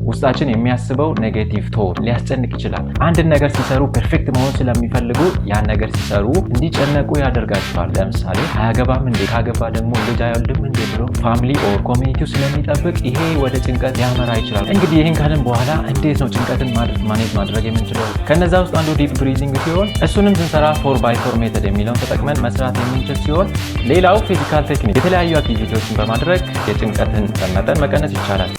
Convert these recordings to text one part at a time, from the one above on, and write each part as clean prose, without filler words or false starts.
ውስጣችን የሚያስበው ኔጌቲቭ ቶት ሊያስጨንቅ ይችላል። አንድ ነገር ሲሰሩ ፐርፌክት መሆን ስለሚፈልጉ ያን ነገር ሲሰሩ እንዲጨነቁ ያደርጋቸዋል። ለምሳሌ አያገባም እንዴ፣ ካገባ ደግሞ ልጅ አይወልድም እንዴ ብሎ ፋሚሊ ኦር ኮሚኒቲው ስለሚጠብቅ ይሄ ወደ ጭንቀት ሊያመራ ይችላል። እንግዲህ ይህን ካልን በኋላ እንዴት ነው ጭንቀትን ማኔጅ ማድረግ የምንችለው? ከነዛ ውስጥ አንዱ ዲፕ ብሪዚንግ ሲሆን እሱንም ስንሰራ 4x4 ሜተድ የሚለውን ተጠቅመን መስራት የምንችል ሲሆን ሌላው ፊዚካል ቴክኒክ የተለያዩ አክቲቪቲዎችን በማድረግ የጭንቀትን መጠን መቀነስ ይቻላል።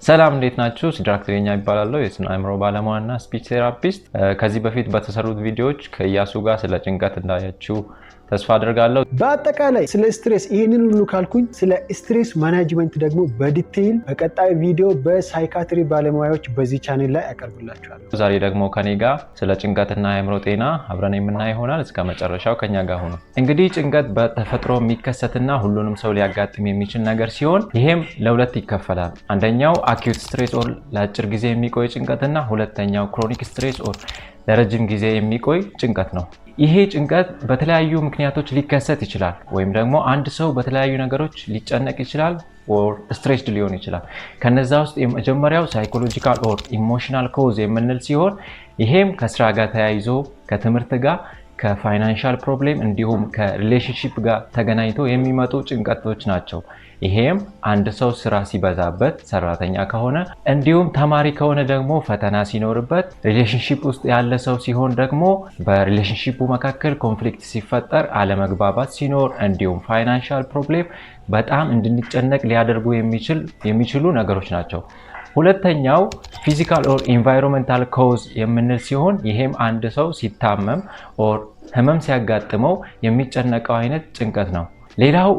ሰላም እንዴት ናችሁ? ሲድራክ ትግርኛ ይባላል። የስነ አእምሮ ባለሙያና ስፒች ቴራፒስት። ከዚህ በፊት በተሰሩት ቪዲዮዎች ከኢያሱ ጋር ስለ ጭንቀት እንዳያችሁ ተስፋ አድርጋለሁ። በአጠቃላይ ስለ ስትሬስ ይህንን ሁሉ ካልኩኝ ስለ ስትሬስ ማኔጅመንት ደግሞ በዲቴይል በቀጣይ ቪዲዮ በሳይካትሪ ባለሙያዎች በዚህ ቻኔል ላይ ያቀርብላችኋለሁ። ዛሬ ደግሞ ከኔ ጋር ስለ ጭንቀትና አእምሮ ጤና አብረን የምናይ ይሆናል። እስከ መጨረሻው ከኛ ጋር ሆኑ። እንግዲህ ጭንቀት በተፈጥሮ የሚከሰትና ሁሉንም ሰው ሊያጋጥም የሚችል ነገር ሲሆን ይሄም ለሁለት ይከፈላል። አንደኛው አኪዩት ስትሬስ ኦር ለአጭር ጊዜ የሚቆይ ጭንቀትና ሁለተኛው ክሮኒክ ስትሬስ ኦር ለረጅም ጊዜ የሚቆይ ጭንቀት ነው። ይሄ ጭንቀት በተለያዩ ምክንያቶች ሊከሰት ይችላል፣ ወይም ደግሞ አንድ ሰው በተለያዩ ነገሮች ሊጨነቅ ይችላል ኦር ስትሬስድ ሊሆን ይችላል። ከነዛ ውስጥ የመጀመሪያው ሳይኮሎጂካል ኦር ኢሞሽናል ኮዝ የምንል ሲሆን ይሄም ከስራ ጋር ተያይዞ ከትምህርት ጋር ከፋይናንሻል ፕሮብሌም እንዲሁም ከሪሌሽንሺፕ ጋር ተገናኝቶ የሚመጡ ጭንቀቶች ናቸው። ይሄም አንድ ሰው ስራ ሲበዛበት ሰራተኛ ከሆነ እንዲሁም ተማሪ ከሆነ ደግሞ ፈተና ሲኖርበት፣ ሪሌሽንሺፕ ውስጥ ያለ ሰው ሲሆን ደግሞ በሪሌሽንሺፑ መካከል ኮንፍሊክት ሲፈጠር፣ አለመግባባት ሲኖር፣ እንዲሁም ፋይናንሻል ፕሮብሌም በጣም እንድንጨነቅ ሊያደርጉ የሚችሉ ነገሮች ናቸው። ሁለተኛው ፊዚካል ኦር ኢንቫይሮንመንታል ኮዝ የምንል ሲሆን ይሄም አንድ ሰው ሲታመም ኦር ህመም ሲያጋጥመው የሚጨነቀው አይነት ጭንቀት ነው። ሌላው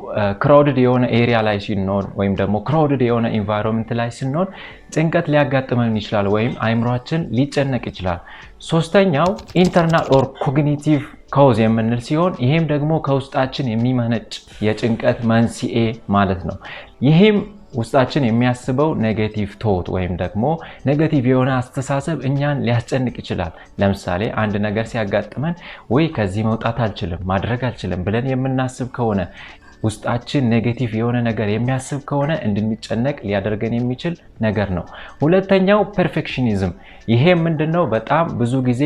ክራውድድ የሆነ ኤሪያ ላይ ሲኖር ወይም ደግሞ ክራውድድ የሆነ ኢንቫይሮንመንት ላይ ሲኖር ጭንቀት ሊያጋጥመን ይችላል ወይም አይምሯችን ሊጨነቅ ይችላል። ሶስተኛው ኢንተርናል ኦር ኮግኒቲቭ ኮዝ የምንል ሲሆን ይሄም ደግሞ ከውስጣችን የሚመነጭ የጭንቀት መንስኤ ማለት ነው። ይሄም ውስጣችን የሚያስበው ኔጌቲቭ ቶት ወይም ደግሞ ኔጌቲቭ የሆነ አስተሳሰብ እኛን ሊያስጨንቅ ይችላል። ለምሳሌ አንድ ነገር ሲያጋጥመን ወይ ከዚህ መውጣት አልችልም፣ ማድረግ አልችልም ብለን የምናስብ ከሆነ ውስጣችን ኔጌቲቭ የሆነ ነገር የሚያስብ ከሆነ እንድንጨነቅ ሊያደርገን የሚችል ነገር ነው። ሁለተኛው ፐርፌክሽኒዝም። ይሄ ምንድነው? በጣም ብዙ ጊዜ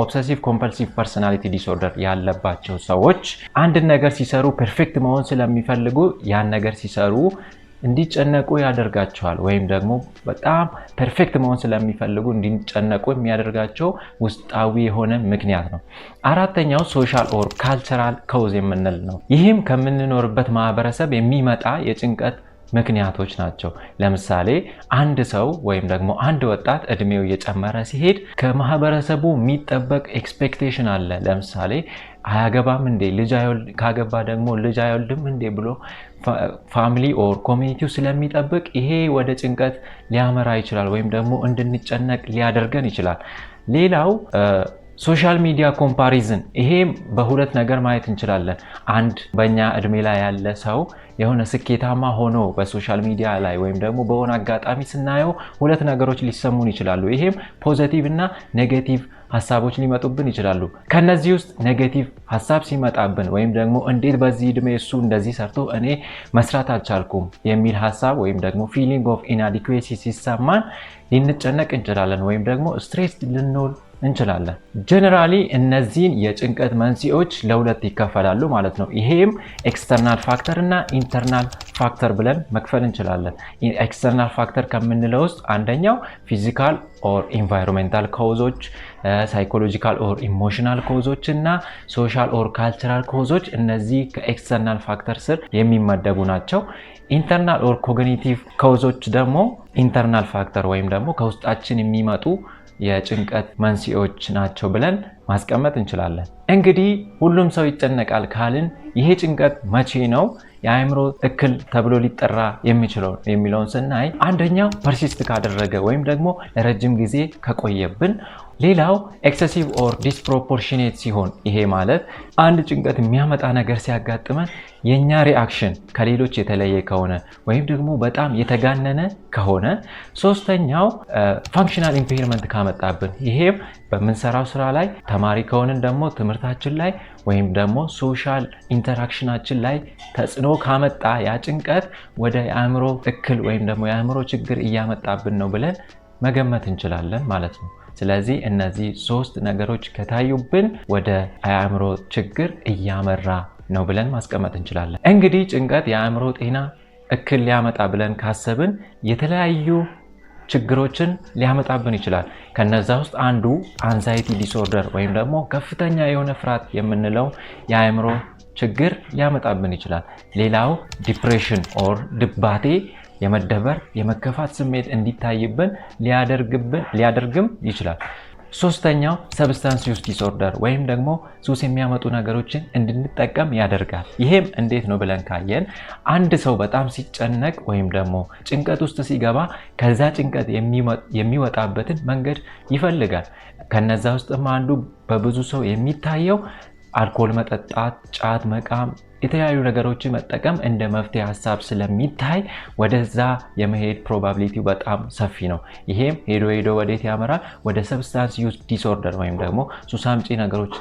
ኦብሰሲቭ ኮምፐልሲቭ ፐርሰናሊቲ ዲስኦርደር ያለባቸው ሰዎች አንድ ነገር ሲሰሩ ፐርፌክት መሆን ስለሚፈልጉ ያን ነገር ሲሰሩ እንዲጨነቁ ያደርጋቸዋል። ወይም ደግሞ በጣም ፐርፌክት መሆን ስለሚፈልጉ እንዲጨነቁ የሚያደርጋቸው ውስጣዊ የሆነ ምክንያት ነው። አራተኛው ሶሻል ኦር ካልቸራል ኮዝ የምንል ነው። ይህም ከምንኖርበት ማህበረሰብ የሚመጣ የጭንቀት ምክንያቶች ናቸው። ለምሳሌ አንድ ሰው ወይም ደግሞ አንድ ወጣት እድሜው እየጨመረ ሲሄድ ከማህበረሰቡ የሚጠበቅ ኤክስፔክቴሽን አለ። ለምሳሌ አያገባም እንዴ፣ ካገባ ደግሞ ልጅ አይወልድም እንዴ ብሎ ፋሚሊ ኦር ኮሚኒቲው ስለሚጠብቅ ይሄ ወደ ጭንቀት ሊያመራ ይችላል ወይም ደግሞ እንድንጨነቅ ሊያደርገን ይችላል። ሌላው ሶሻል ሚዲያ ኮምፓሪዝን። ይሄ በሁለት ነገር ማየት እንችላለን። አንድ በእኛ እድሜ ላይ ያለ ሰው የሆነ ስኬታማ ሆኖ በሶሻል ሚዲያ ላይ ወይም ደግሞ በሆነ አጋጣሚ ስናየው ሁለት ነገሮች ሊሰሙን ይችላሉ። ይሄም ፖዚቲቭ እና ኔጌቲቭ ሀሳቦች ሊመጡብን ይችላሉ። ከነዚህ ውስጥ ኔጌቲቭ ሀሳብ ሲመጣብን ወይም ደግሞ እንዴት በዚህ እድሜ እሱ እንደዚህ ሰርቶ እኔ መስራት አልቻልኩም የሚል ሀሳብ ወይም ደግሞ ፊሊንግ ኦፍ ኢናዲኩዌሲ ሲሰማን ልንጨነቅ እንችላለን ወይም ደግሞ ስትሬስድ ልንሆን እንችላለን። ጀነራሊ እነዚህን የጭንቀት መንስኤዎች ለሁለት ይከፈላሉ ማለት ነው። ይሄም ኤክስተርናል ፋክተር እና ኢንተርናል ፋክተር ብለን መክፈል እንችላለን። ኤክስተርናል ፋክተር ከምንለው ውስጥ አንደኛው ፊዚካል ኦር ኢንቫይሮንሜንታል ኮዞች፣ ሳይኮሎጂካል ኦር ኢሞሽናል ኮዞች እና ሶሻል ኦር ካልቸራል ኮዞች፣ እነዚህ ከኤክስተርናል ፋክተር ስር የሚመደቡ ናቸው። ኢንተርናል ኦር ኮግኒቲቭ ኮዞች ደግሞ ኢንተርናል ፋክተር ወይም ደግሞ ከውስጣችን የሚመጡ የጭንቀት መንስኤዎች ናቸው ብለን ማስቀመጥ እንችላለን። እንግዲህ ሁሉም ሰው ይጨነቃል ካልን ይሄ ጭንቀት መቼ ነው የአእምሮ እክል ተብሎ ሊጠራ የሚችለው የሚለውን ስናይ አንደኛው ፐርሲስት ካደረገ ወይም ደግሞ ለረጅም ጊዜ ከቆየብን፣ ሌላው ኤክሰሲቭ ኦር ዲስፕሮፖርሽኔት ሲሆን ይሄ ማለት አንድ ጭንቀት የሚያመጣ ነገር ሲያጋጥመን የኛ ሪአክሽን ከሌሎች የተለየ ከሆነ ወይም ደግሞ በጣም የተጋነነ ከሆነ። ሶስተኛው ፋንክሽናል ኢምፔርመንት ካመጣብን ይሄም በምንሰራው ስራ ላይ ተማሪ ከሆንን ደግሞ ትምህርታችን ላይ ወይም ደግሞ ሶሻል ኢንተራክሽናችን ላይ ተጽዕኖ ካመጣ ያ ጭንቀት ወደ የአእምሮ እክል ወይም ደግሞ የአእምሮ ችግር እያመጣብን ነው ብለን መገመት እንችላለን ማለት ነው። ስለዚህ እነዚህ 3 ነገሮች ከታዩብን ወደ የአእምሮ ችግር እያመራ ነው ብለን ማስቀመጥ እንችላለን። እንግዲህ ጭንቀት የአእምሮ ጤና እክል ሊያመጣ ብለን ካሰብን የተለያዩ ችግሮችን ሊያመጣብን ይችላል። ከነዛ ውስጥ አንዱ አንዛይቲ ዲስኦርደር ወይም ደግሞ ከፍተኛ የሆነ ፍርሃት የምንለው የአእምሮ ችግር ሊያመጣብን ይችላል። ሌላው ዲፕሬሽን ኦር ድባቴ የመደበር የመከፋት ስሜት እንዲታይብን ሊያደርግም ይችላል። ሶስተኛው ሰብስታንስ ዩዝ ዲስኦርደር ወይም ደግሞ ሱስ የሚያመጡ ነገሮችን እንድንጠቀም ያደርጋል። ይሄም እንዴት ነው ብለን ካየን አንድ ሰው በጣም ሲጨነቅ ወይም ደግሞ ጭንቀት ውስጥ ሲገባ ከዛ ጭንቀት የሚወጣበትን መንገድ ይፈልጋል። ከነዛ ውስጥም አንዱ በብዙ ሰው የሚታየው አልኮል መጠጣት፣ ጫት መቃም፣ የተለያዩ ነገሮችን መጠቀም እንደ መፍትሄ ሀሳብ ስለሚታይ ወደዛ የመሄድ ፕሮባቢሊቲው በጣም ሰፊ ነው። ይሄም ሄዶ ወዴት ያመራል? ወደ ሰብስታንስ ዩዝ ዲስኦርደር ወይም ደግሞ ሱስ አምጪ ነገሮች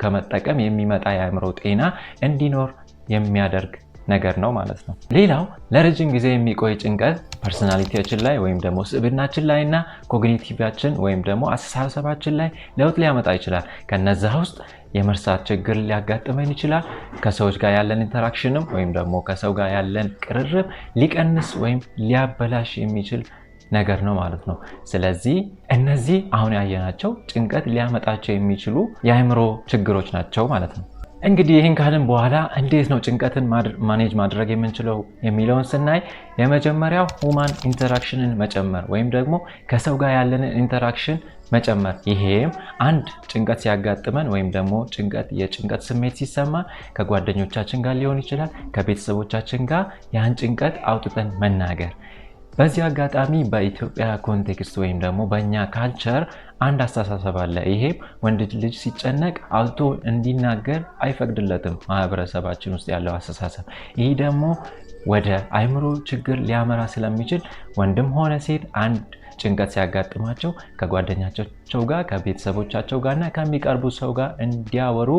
ከመጠቀም የሚመጣ የአእምሮ ጤና እንዲኖር የሚያደርግ ነገር ነው ማለት ነው። ሌላው ለረጅም ጊዜ የሚቆይ ጭንቀት ፐርሰናሊቲያችን ላይ ወይም ደግሞ ስብዕናችን ላይ እና ኮግኒቲቫችን ወይም ደግሞ አስተሳሰባችን ላይ ለውጥ ሊያመጣ ይችላል። ከነዛ ውስጥ የመርሳት ችግር ሊያጋጥመን ይችላል። ከሰዎች ጋር ያለን ኢንተራክሽንም ወይም ደግሞ ከሰው ጋር ያለን ቅርርብ ሊቀንስ ወይም ሊያበላሽ የሚችል ነገር ነው ማለት ነው። ስለዚህ እነዚህ አሁን ያየናቸው ጭንቀት ሊያመጣቸው የሚችሉ የአእምሮ ችግሮች ናቸው ማለት ነው። እንግዲህ ይህን ካልን በኋላ እንዴት ነው ጭንቀትን ማኔጅ ማድረግ የምንችለው የሚለውን ስናይ የመጀመሪያው ሁማን ኢንተራክሽንን መጨመር ወይም ደግሞ ከሰው ጋር ያለንን ኢንተራክሽን መጨመር። ይሄም አንድ ጭንቀት ሲያጋጥመን ወይም ደግሞ የጭንቀት ስሜት ሲሰማ ከጓደኞቻችን ጋር ሊሆን ይችላል፣ ከቤተሰቦቻችን ጋር ያን ጭንቀት አውጥተን መናገር። በዚህ አጋጣሚ በኢትዮጵያ ኮንቴክስት ወይም ደግሞ በእኛ ካልቸር አንድ አስተሳሰብ አለ። ይሄም ወንድ ልጅ ሲጨነቅ አውጥቶ እንዲናገር አይፈቅድለትም ማህበረሰባችን ውስጥ ያለው አስተሳሰብ። ይህ ደግሞ ወደ አእምሮ ችግር ሊያመራ ስለሚችል ወንድም ሆነ ሴት አንድ ጭንቀት ሲያጋጥማቸው ከጓደኛቸው ጋር ከቤተሰቦቻቸው ጋርና ከሚቀርቡ ሰው ጋር እንዲያወሩ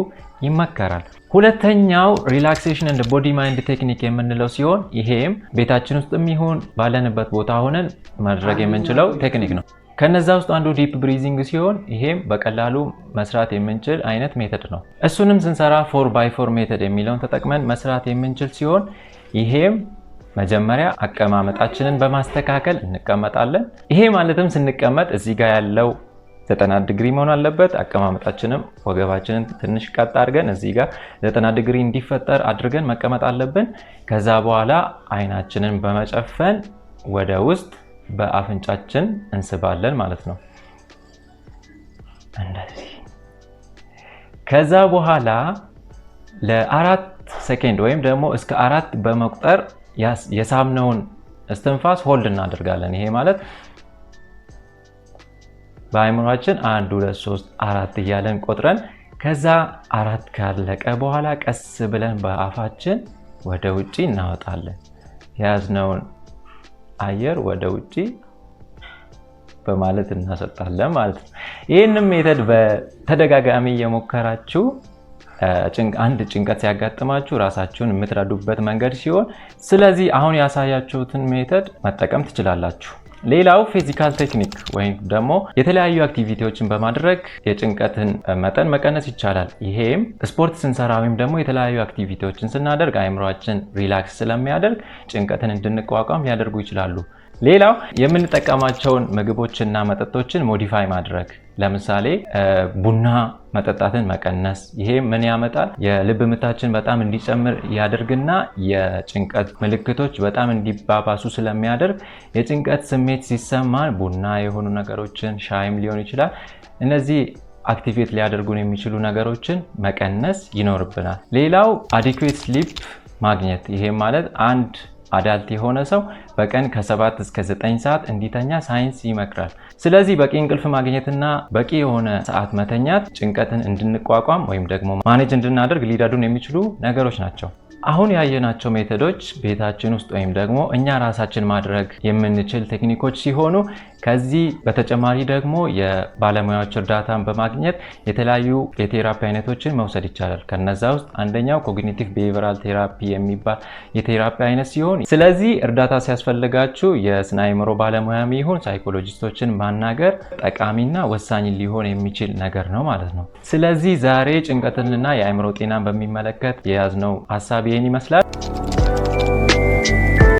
ይመከራል። ሁለተኛው ሪላክሴሽን እንደ ቦዲ ማይንድ ቴክኒክ የምንለው ሲሆን ይሄም ቤታችን ውስጥም ይሁን ባለንበት ቦታ ሆነን ማድረግ የምንችለው ቴክኒክ ነው። ከነዛ ውስጥ አንዱ ዲፕ ብሪዚንግ ሲሆን ይሄም በቀላሉ መስራት የምንችል አይነት ሜተድ ነው። እሱንም ስንሰራ 4x4 ሜተድ የሚለውን ተጠቅመን መስራት የምንችል ሲሆን ይሄም መጀመሪያ አቀማመጣችንን በማስተካከል እንቀመጣለን። ይሄ ማለትም ስንቀመጥ እዚህ ጋር ያለው 90 ዲግሪ መሆን አለበት። አቀማመጣችንም ወገባችንን ትንሽ ቀጥ አድርገን እዚህ ጋር 90 ዲግሪ እንዲፈጠር አድርገን መቀመጥ አለብን። ከዛ በኋላ አይናችንን በመጨፈን ወደ ውስጥ በአፍንጫችን እንስባለን ማለት ነው እንደዚህ። ከዛ በኋላ ለ4 ሰከንድ ወይም ደግሞ እስከ 4 በመቁጠር የሳምነውን እስትንፋስ ሆልድ እናደርጋለን። ይሄ ማለት በአይምሯችን 1 2 3 4 እያለን ቆጥረን ከዛ 4 ካለቀ በኋላ ቀስ ብለን በአፋችን ወደ ውጪ እናወጣለን። የያዝነውን አየር ወደ ውጪ በማለት እናሰጣለን ማለት ነው። ይህንን ሜተድ በተደጋጋሚ እየሞከራችሁ አንድ ጭንቀት ሲያጋጥማችሁ ራሳችሁን የምትረዱበት መንገድ ሲሆን፣ ስለዚህ አሁን ያሳያችሁትን ሜተድ መጠቀም ትችላላችሁ። ሌላው ፊዚካል ቴክኒክ ወይም ደግሞ የተለያዩ አክቲቪቲዎችን በማድረግ የጭንቀትን መጠን መቀነስ ይቻላል። ይሄም ስፖርት ስንሰራ ወይም ደግሞ የተለያዩ አክቲቪቲዎችን ስናደርግ አእምሯችን ሪላክስ ስለሚያደርግ ጭንቀትን እንድንቋቋም ሊያደርጉ ይችላሉ። ሌላው የምንጠቀማቸውን ምግቦችና መጠጦችን ሞዲፋይ ማድረግ፣ ለምሳሌ ቡና መጠጣትን መቀነስ። ይሄ ምን ያመጣል? የልብ ምታችን በጣም እንዲጨምር ያደርግና የጭንቀት ምልክቶች በጣም እንዲባባሱ ስለሚያደርግ የጭንቀት ስሜት ሲሰማን ቡና የሆኑ ነገሮችን ሻይም ሊሆን ይችላል፣ እነዚህ አክቲቬት ሊያደርጉን የሚችሉ ነገሮችን መቀነስ ይኖርብናል። ሌላው አዲኩዌት ስሊፕ ማግኘት። ይሄ ማለት አንድ አዳልት የሆነ ሰው በቀን ከ7 እስከ 9 ሰዓት እንዲተኛ ሳይንስ ይመክራል። ስለዚህ በቂ እንቅልፍ ማግኘትና በቂ የሆነ ሰዓት መተኛት ጭንቀትን እንድንቋቋም ወይም ደግሞ ማኔጅ እንድናደርግ ሊረዱን የሚችሉ ነገሮች ናቸው። አሁን ያየናቸው ሜቶዶች ቤታችን ውስጥ ወይም ደግሞ እኛ ራሳችን ማድረግ የምንችል ቴክኒኮች ሲሆኑ ከዚህ በተጨማሪ ደግሞ የባለሙያዎች እርዳታን በማግኘት የተለያዩ የቴራፒ አይነቶችን መውሰድ ይቻላል። ከነዛ ውስጥ አንደኛው ኮግኒቲቭ ቢሄቪራል ቴራፒ የሚባል የቴራፒ አይነት ሲሆን ስለዚህ እርዳታ ሲያስፈልጋችሁ የስነ አእምሮ ባለሙያም ይሁን ሳይኮሎጂስቶችን ማናገር ጠቃሚና ወሳኝ ሊሆን የሚችል ነገር ነው ማለት ነው። ስለዚህ ዛሬ ጭንቀትንና የአእምሮ ጤናን በሚመለከት የያዝነው ሀሳብ ይህን ይመስላል።